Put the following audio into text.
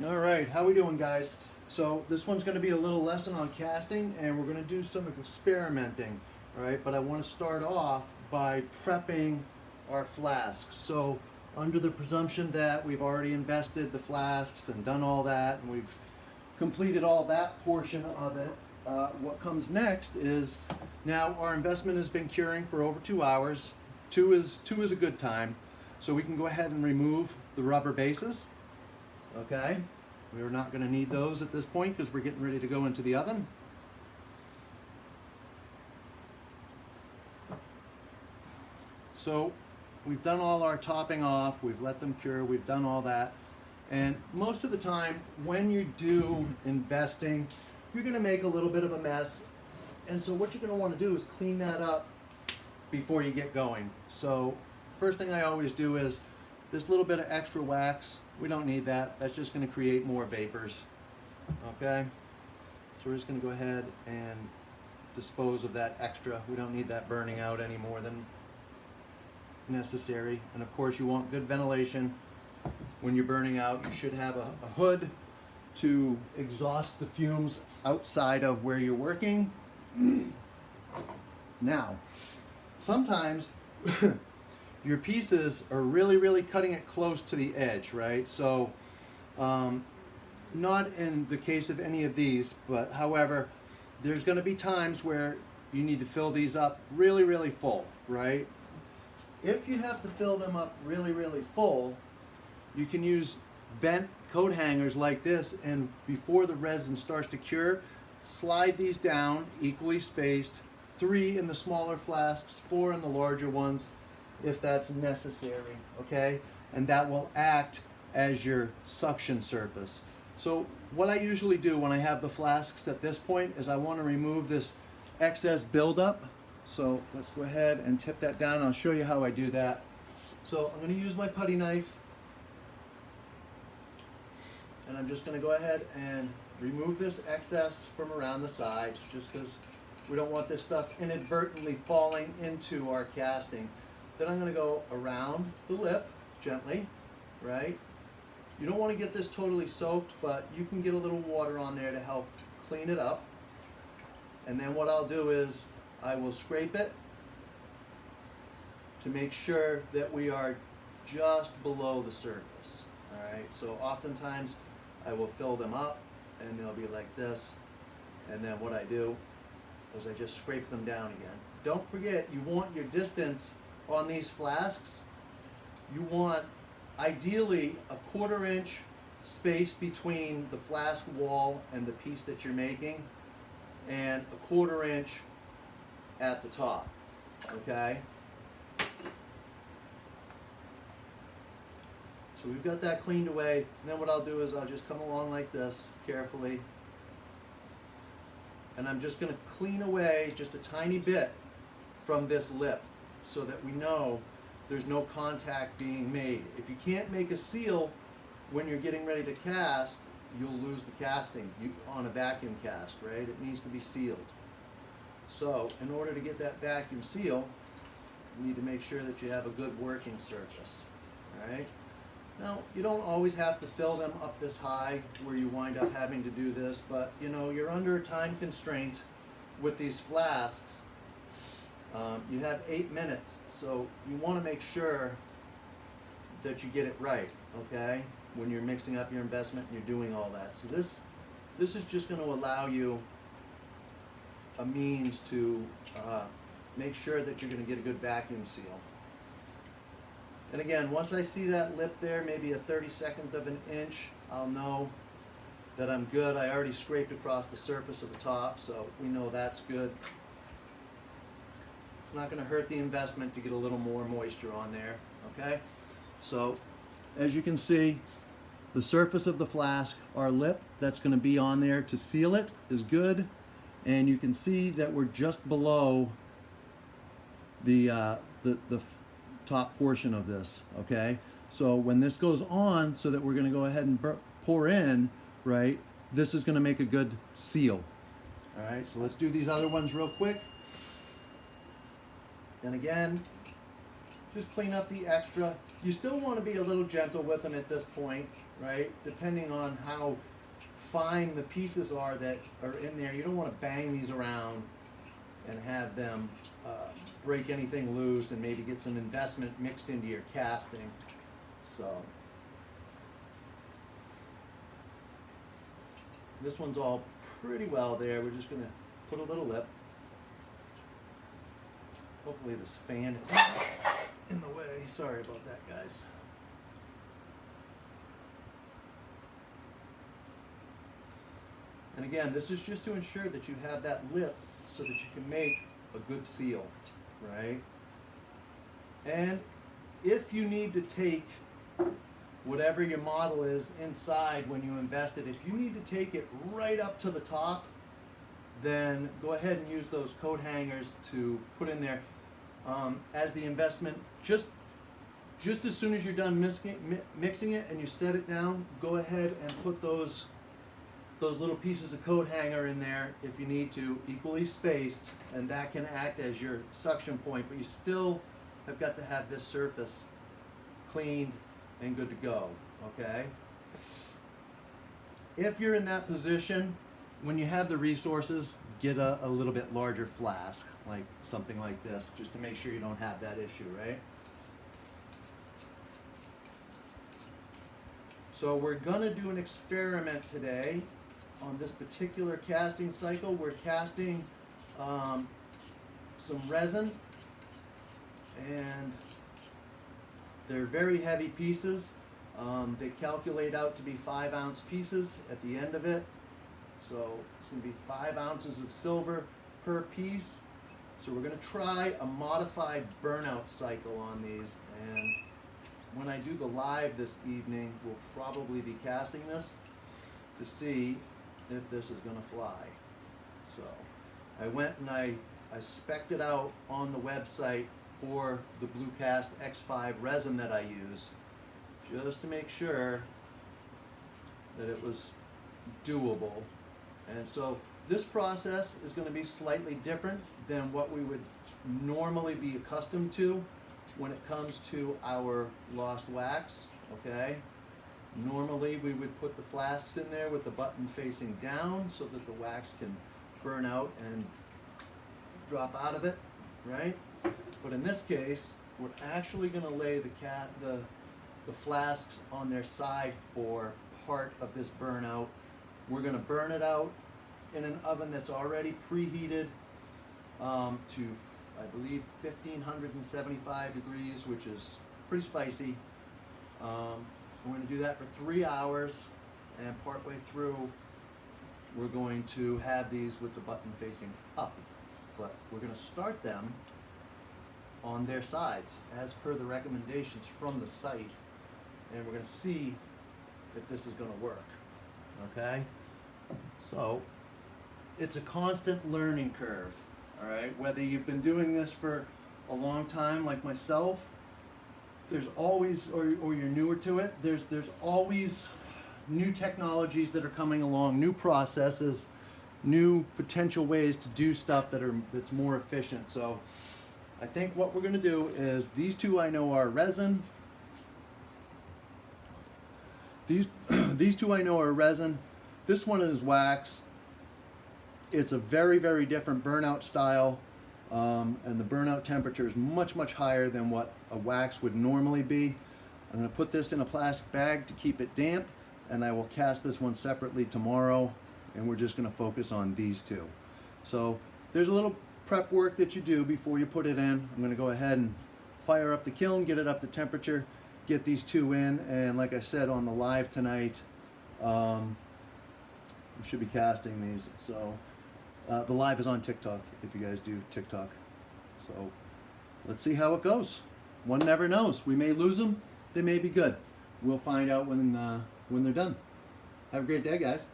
All right, how we doing, guys? So this one's going to be a little lesson on casting, and we're going to do some experimenting. All right, but I want to start off by prepping our flasks. So under the presumption that we've already invested the flasks and done all that, and we've completed all that portion of it, what comes next is now our investment has been curing for over 2 hours. Two is a good time, so we can go ahead and remove the rubber bases. Okay, we're not going to need those at this point because we're getting ready to go into the oven. So we've done all our topping off, we've let them cure, we've done all that. And most of the time when you do investing, you're going to make a little bit of a mess. And so what you're going to want to do is clean that up before you get going. So first thing I always do is this little bit of extra wax, we don't need that. That's just going to create more vapors. Okay? So we're just going to go ahead and dispose of that extra. We don't need that burning out any more than necessary. And of course you want good ventilation when you're burning out. You should have a hood to exhaust the fumes outside of where you're working. Now, sometimes your pieces are really cutting it close to the edge, right? So not in the case of any of these, but however, there's going to be times where you need to fill these up really full, right? If you have to fill them up really full, you can use bent coat hangers like this, and before the resin starts to cure, slide these down equally spaced, 3 in the smaller flasks, 4 in the larger ones, if that's necessary, okay? And that will act as your suction surface. So what I usually do when I have the flasks at this point is I want to remove this excess buildup. So let's go ahead and tip that down, and I'll show you how I do that. So I'm going to use my putty knife, and I'm just going to go ahead and remove this excess from around the sides, just because we don't want this stuff inadvertently falling into our casting. Then I'm going to go around the lip gently, right? You don't want to get this totally soaked, but you can get a little water on there to help clean it up. And then what I'll do is I will scrape it to make sure that we are just below the surface. All right, so oftentimes I will fill them up and they'll be like this. And then what I do is I just scrape them down again. Don't forget, you want your distance on these flasks. You want ideally a 1/4 inch space between the flask wall and the piece that you're making, and a 1/4 inch at the top, okay? So we've got that cleaned away, and then what I'll do is I'll just come along like this, carefully, and I'm just going to clean away just a tiny bit from this lip so that we know there's no contact being made. If you can't make a seal when you're getting ready to cast, you'll lose the casting on a vacuum cast, right? It needs to be sealed. So in order to get that vacuum seal, you need to make sure that you have a good working surface, all right? Now, you don't always have to fill them up this high where you wind up having to do this, but you know, you're under a time constraint with these flasks. You have 8 minutes, so you want to make sure that you get it right, okay? When you're mixing up your investment and you're doing all that. So this is just going to allow you a means to make sure that you're going to get a good vacuum seal. And again, once I see that lip there, maybe a 32nd of an inch, I'll know that I'm good. I already scraped across the surface of the top, so we know that's good. It's not going to hurt the investment to get a little more moisture on there, okay? So, as you can see, the surface of the flask, our lip that's going to be on there to seal it is good. And you can see that we're just below the top portion of this, okay? So when this goes on, so that we're going to go ahead and pour in, right, this is going to make a good seal. All right, so let's do these other ones real quick. And again, just clean up the extra. You still want to be a little gentle with them at this point, right? Depending on how fine the pieces are that are in there. You don't want to bang these around and have them break anything loose and maybe get some investment mixed into your casting. So this one's all pretty well there. We're just going to put a little lip. Hopefully this fan is in the way. Sorry about that, guys. And again, this is just to ensure that you have that lip so that you can make a good seal, right? And if you need to take whatever your model is inside when you invest it, if you need to take it right up to the top, then go ahead and use those coat hangers to put in there as the investment. Just as soon as you're done mixing it and you set it down, go ahead and put those little pieces of coat hanger in there if you need to, equally spaced, and that can act as your suction point, but you still have got to have this surface cleaned and good to go, okay? If you're in that position, when you have the resources, get a little bit larger flask, like something like this, just to make sure you don't have that issue, right? So we're gonna do an experiment today on this particular casting cycle. We're casting some resin, and they're very heavy pieces. They calculate out to be 5-ounce pieces at the end of it. So it's going to be 5 ounces of silver per piece. So we're going to try a modified burnout cycle on these, and when I do the live this evening, we'll probably be casting this to see if this is going to fly. So I went and I spec'd it out on the website for the Blue Cast X5 resin that I use, just to make sure that it was doable. And so this process is going to be slightly different than what we would normally be accustomed to when it comes to our lost wax, okay? Normally we would put the flasks in there with the button facing down so that the wax can burn out and drop out of it, right? But in this case, we're actually going to lay the flasks on their side for part of this burnout. We're going to burn it out in an oven that's already preheated to, I believe, 1575 degrees, which is pretty spicy. We're going to do that for 3 hours, and partway through, we're going to have these with the button facing up. But we're going to start them on their sides as per the recommendations from the site, and we're going to see if this is going to work, okay? So it's a constant learning curve, all right? Whether you've been doing this for a long time like myself, there's always, or you're newer to it, there's always new technologies that are coming along, new processes, new potential ways to do stuff that's more efficient. So I think what we're going to do is, these two I know are resin. These two I know are resin. This one is wax. It's a very, very different burnout style, and the burnout temperature is much, much higher than what a wax would normally be. I'm going to put this in a plastic bag to keep it damp, and I will cast this one separately tomorrow, and we're just going to focus on these two. So there's a little prep work that you do before you put it in. I'm going to go ahead and fire up the kiln, get it up to temperature, get these two in, and like I said on the live tonight, we should be casting these. So the live is on TikTok if you guys do TikTok. So let's see how it goes. One never knows. We may lose them. They may be good. We'll find out when they're done. Have a great day, guys.